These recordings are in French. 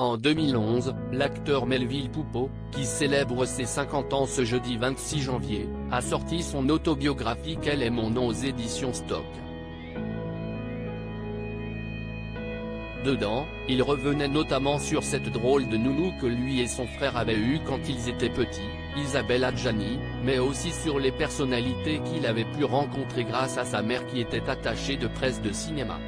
En 2011, l'acteur Melville Poupeau, qui célèbre ses 50 ans ce jeudi 26 janvier, a sorti son autobiographie Quel est mon nom aux éditions Stock. Dedans, il revenait notamment sur cette drôle de nounou que lui et son frère avaient eue quand ils étaient petits, Isabelle Adjani, mais aussi sur les personnalités qu'il avait pu rencontrer grâce à sa mère qui était attachée de presse de cinéma.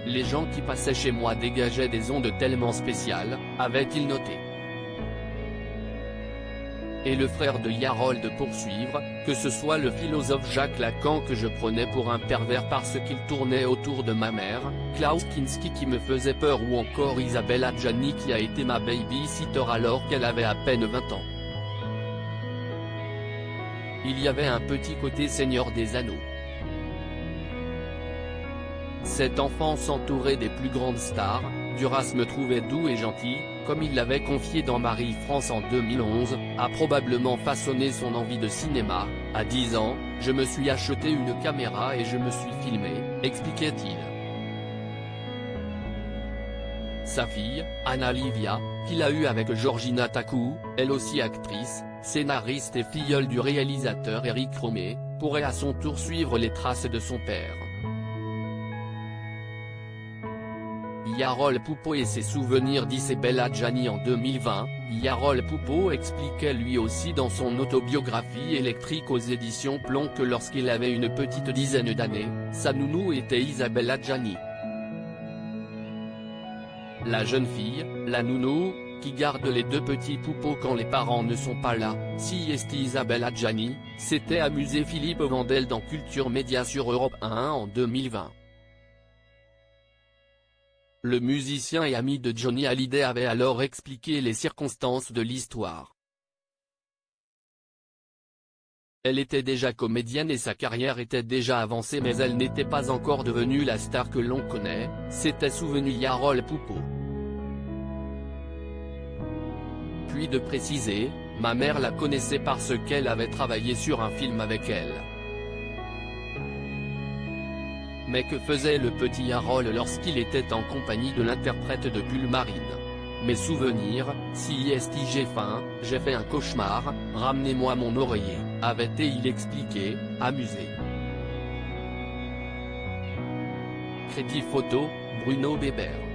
Les gens qui passaient chez moi dégageaient des ondes tellement spéciales, avait-il noté. Et le frère de Yarol de poursuivre, que ce soit le philosophe Jacques Lacan que je prenais pour un pervers parce qu'il tournait autour de ma mère, Klaus Kinski qui me faisait peur ou encore Isabelle Adjani qui a été ma baby-sitter alors qu'elle avait à peine 20 ans. Il y avait un petit côté Seigneur des Anneaux. Cet enfant s'entourait des plus grandes stars, Duras me trouvait doux et gentil, comme il l'avait confié dans Marie-France en 2011, a probablement façonné son envie de cinéma. À 10 ans, je me suis acheté une caméra et je me suis filmé, expliquait-il. Sa fille, Anna Livia, qu'il a eue avec Georgina Takou, elle aussi actrice, scénariste et filleule du réalisateur Éric Rohmer, pourrait à son tour suivre les traces de son père. Yarol Poupeau et ses souvenirs d'Isabelle Adjani en 2020, Yarol Poupeau expliquait lui aussi dans son autobiographie électrique aux éditions Plomb que lorsqu'il avait une petite dizaine d'années, sa nounou était Isabelle Adjani. La jeune fille, la nounou, qui garde les deux petits Poupeaux quand les parents ne sont pas là, si est Isabelle Adjani, s'était amusé Philippe Vandel dans Culture Média sur Europe 1 en 2020. Le musicien et ami de Johnny Hallyday avait alors expliqué les circonstances de l'histoire. Elle était déjà comédienne et sa carrière était déjà avancée mais elle n'était pas encore devenue la star que l'on connaît, s'était souvenu Yarol Poupeau. Puis de préciser, ma mère la connaissait parce qu'elle avait travaillé sur un film avec elle. Mais que faisait le petit Yarol lorsqu'il était en compagnie de l'interprète de Pull Marine? Mes souvenirs, si j'ai faim, j'ai fait un cauchemar, ramenez-moi mon oreiller, avait-il expliqué, amusé. Crédit photo, Bruno Bébert.